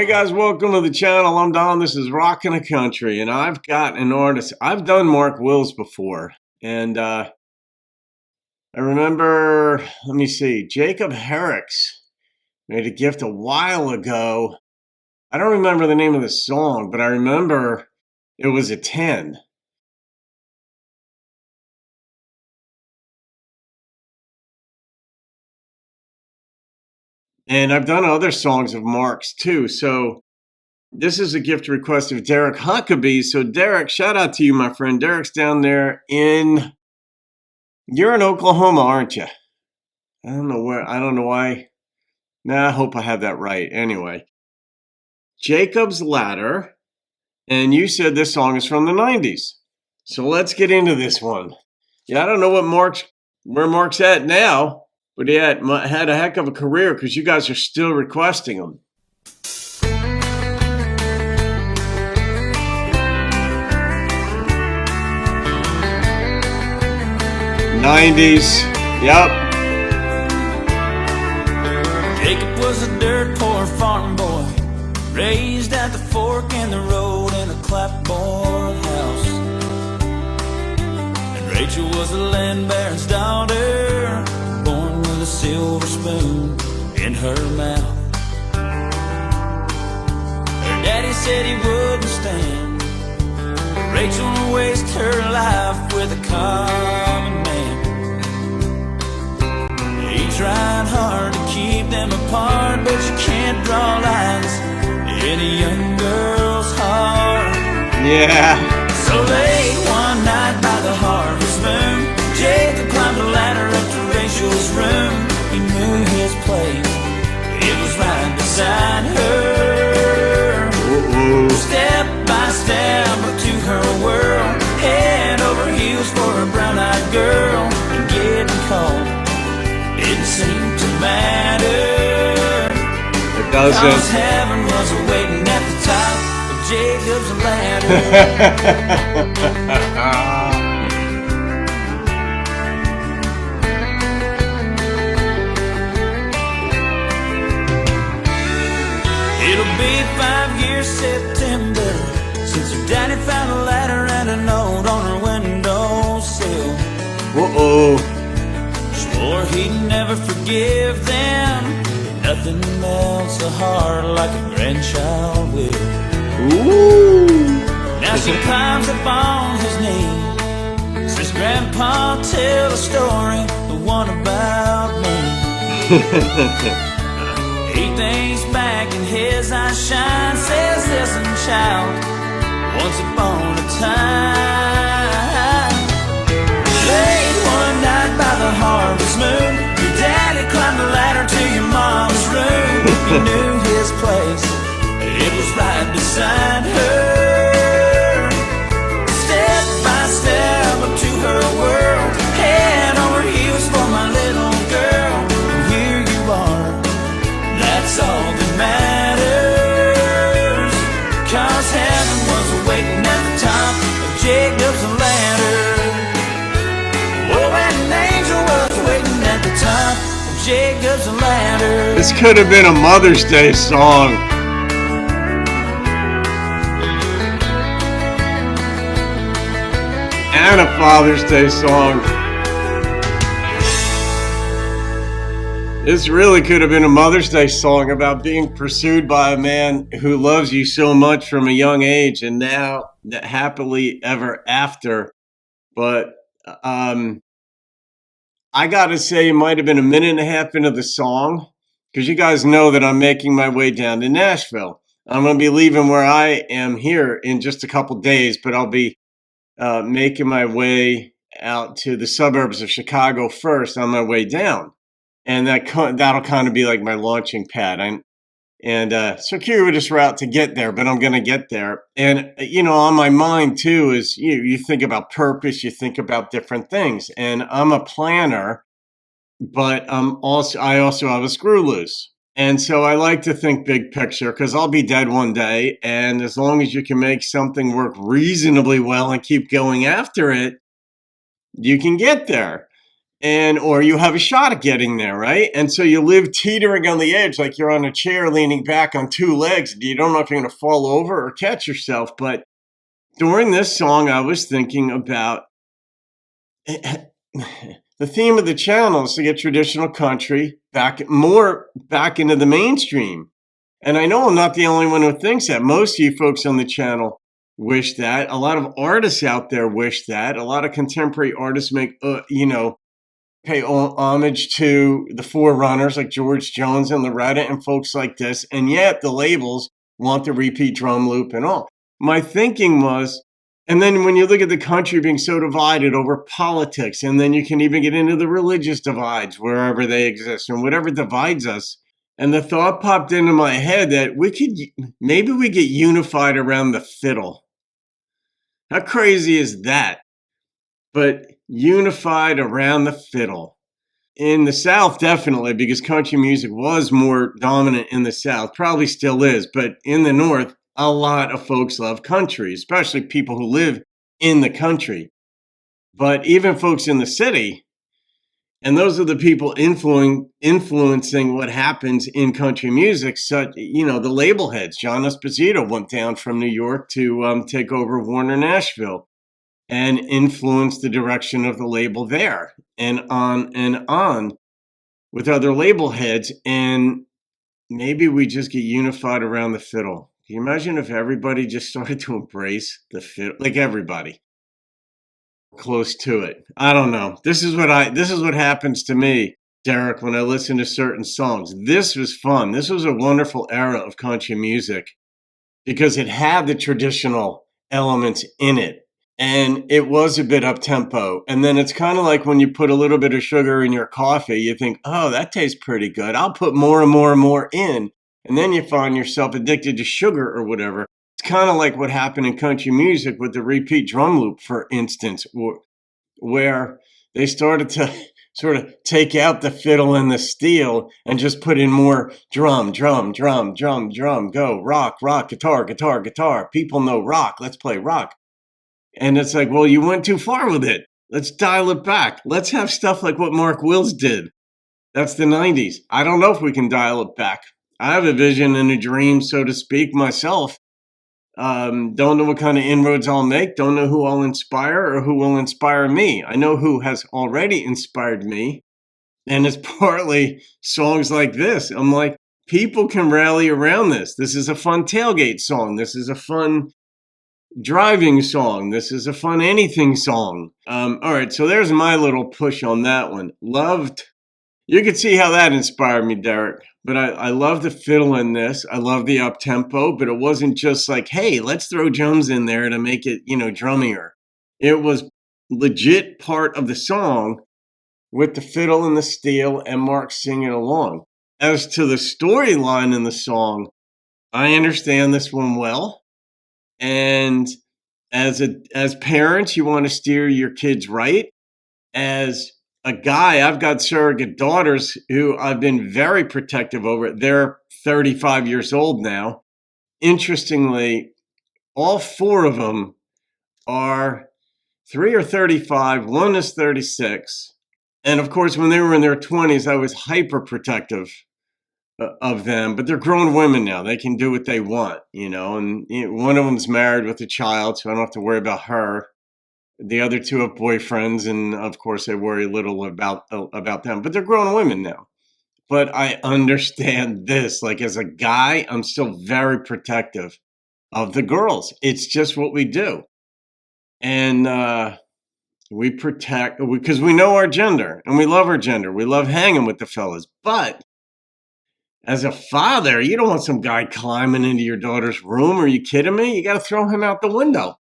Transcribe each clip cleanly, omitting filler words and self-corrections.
Hey guys, welcome to the channel. I'm Don. This is Rockin' the Country, and I've got an artist. I've done Mark Wills before, and I remember, let me see, Jacob Herrick's made a gift a while ago. I don't remember the name of the song, but I remember it was a 10. And I've done other songs of Mark's too, so this is a gift request of Derek Huckaby. So Derek, shout out to you, my friend. Derek's down there you're in Oklahoma, aren't you? I don't know where, I don't know why. Nah, I hope I have that right. Anyway, Jacob's Ladder, and you said this song is from the 90s. So let's get into this one. Yeah, I don't know where Mark's at now, but he had a heck of a career because you guys are still requesting him. '90s, yep. Jacob was a dirt poor farm boy, raised at the fork in the road in a clapboard house. And Rachel was a land baron's daughter, born with a silver spoon in her mouth. Her daddy said he wouldn't stand Rachel to waste her life with a common man. He tried hard to keep them apart, but you can't draw lines in a young girl's heart. Yeah. So late one night by the harvest moon, Jacob climbed a ladder up to Rachel's room. He knew his place, it was right beside her. Step by step up to her world, head over heels for a brown-eyed girl. And getting cold didn't seem to matter. It doesn't. 'Cause heaven was waiting at the top of Jacob's ladder. It'll be 5 years September since her daddy found a ladder and a note on her windowsill. Swore he'd never forgive them. Nothing melts a heart like a grandchild will. Ooh. Now she climbs up on his knee, says, Grandpa, tell a story, the one about me. He thinks back and his eyes shine, says, listen, child, once upon a time. Late one night by the harvest moon, your daddy climbed the ladder to your mama's room. He knew his place, it was right beside her. Step by step up to her world, head over heels for my little girl. And here you are, that's all that matters. 'Cause heaven was waiting at the top of Jacob's ladder. Oh, and an angel was waiting at the top of Jacob's ladder. This could have been a Mother's Day song. And a Father's Day song. This really could have been a Mother's Day song about being pursued by a man who loves you so much from a young age and now happily ever after. But I gotta say, it might have been a minute and a half into the song, because you guys know that I'm making my way down to Nashville. I'm going to be leaving where I am here in just a couple days, but I'll be making my way out to the suburbs of Chicago first on my way down. And that'll kind of be like my launching pad. Circuitous route to get there, but I'm going to get there. And, on my mind too is you think about purpose, you think about different things. And I'm a planner, but I also have a screw loose. And so I like to think big picture because I'll be dead one day. And as long as you can make something work reasonably well and keep going after it, you can get there. and or you have a shot at getting there, right? And so you live teetering on the edge, like you're on a chair leaning back on two legs. You don't know if you're going to fall over or catch yourself. But during this song, I was thinking about the theme of the channel is to get traditional country back into the mainstream. And I know I'm not the only one who thinks that. Most of you folks on the channel wish that. A lot of artists out there wish that. A lot of contemporary artists pay homage to the forerunners like George Jones and Loretta and folks like this. And yet the labels want the repeat drum loop and all. My thinking was, and then when you look at the country being so divided over politics, and then you can even get into the religious divides wherever they exist and whatever divides us. And the thought popped into my head that maybe we get unified around the fiddle. How crazy is that? But unified around the fiddle. In the South, definitely, because country music was more dominant in the South, probably still is, but in the North, a lot of folks love country, especially people who live in the country. But even folks in the city, and those are the people influencing what happens in country music, such, the label heads. John Esposito went down from New York to take over Warner Nashville and influence the direction of the label there, and on with other label heads. And maybe we just get unified around the fiddle. Can you imagine if everybody just started to embrace the fiddle? Like everybody close to it. I don't know. This is what happens to me, Derek, when I listen to certain songs. This was fun. This was a wonderful era of country music because it had the traditional elements in it. And it was a bit up tempo. And then it's kind of like when you put a little bit of sugar in your coffee, you think, oh, that tastes pretty good. I'll put more and more and more in. And then you find yourself addicted to sugar or whatever. It's kind of like what happened in country music with the repeat drum loop, for instance, where they started to sort of take out the fiddle and the steel and just put in more drum, drum, drum, drum, drum, go, rock, rock, guitar, guitar, guitar. People know rock. Let's play rock. And it's like, well, you went too far with it. Let's dial it back. Let's have stuff like what Mark Wills did. That's the 90s. I don't know if we can dial it back. I have a vision and a dream, so to speak, myself. Don't know what kind of inroads I'll make. Don't know who I'll inspire or who will inspire me. I know who has already inspired me. And it's partly songs like this. I'm like, people can rally around this. This is a fun tailgate song. This is a fun driving song. This is a fun anything song. All right, so there's my little push on that one. Loved. You could see how that inspired me, Derek. But I love the fiddle in this. I love the up tempo, but it wasn't just like, hey, let's throw drums in there to make it, drummier. It was legit part of the song with the fiddle and the steel and Mark singing along. As to the storyline in the song, I understand this one well. And as parents, you want to steer your kids right. As a guy, I've got surrogate daughters who I've been very protective over. They're 35 years old now. Interestingly, all four of them are 3 or 35. One is 36. And of course, when they were in their 20s, I was hyper protective of them, but they're grown women now. They can do what they want, and one of them's married with a child, so I don't have to worry about her. The other two have boyfriends, and of course I worry little about them, but they're grown women now. But I understand this. Like, as a guy, I'm still very protective of the girls. It's just what we do. And we protect because we know our gender and we love our gender. We love hanging with the fellas. But as a father, you don't want some guy climbing into your daughter's room. Are you kidding me? You got to throw him out the window.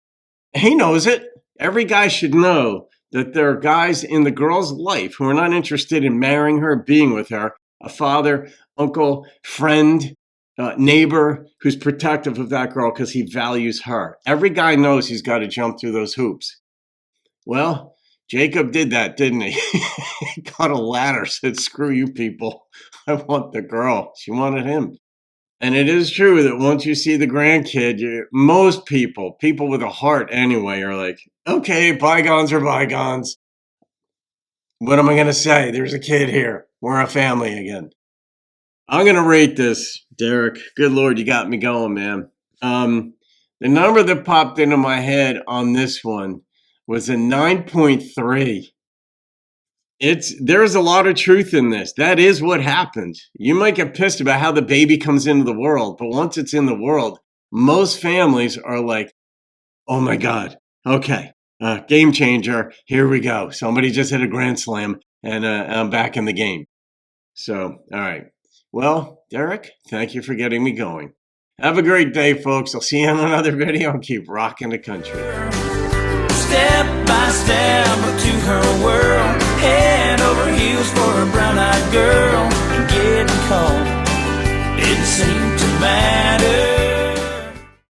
He knows it. Every guy should know that there are guys in the girl's life who are not interested in marrying her, being with her. A father, uncle, friend, neighbor who's protective of that girl because he values her. Every guy knows he's got to jump through those hoops. Well, Jacob did that, didn't he? He got a ladder, said, screw you people. I want the girl. She wanted him. And it is true that once you see the grandkid, most people with a heart anyway, are like, okay, bygones are bygones. What am I going to say? There's a kid here. We're a family again. I'm going to rate this, Derek. Good Lord, you got me going, man. The number that popped into my head on this one was a 9.3. There's a lot of truth in this. That is what happened. You might get pissed about how the baby comes into the world, but once it's in the world, most families are like, oh my God, okay, game changer. Here we go. Somebody just hit a grand slam and I'm back in the game. So, all right. Well, Derek, thank you for getting me going. Have a great day, folks. I'll see you on another video and keep rocking the country. Step by step to her world, head over heels for a brown-eyed girl, and getting caught didn't seem to matter.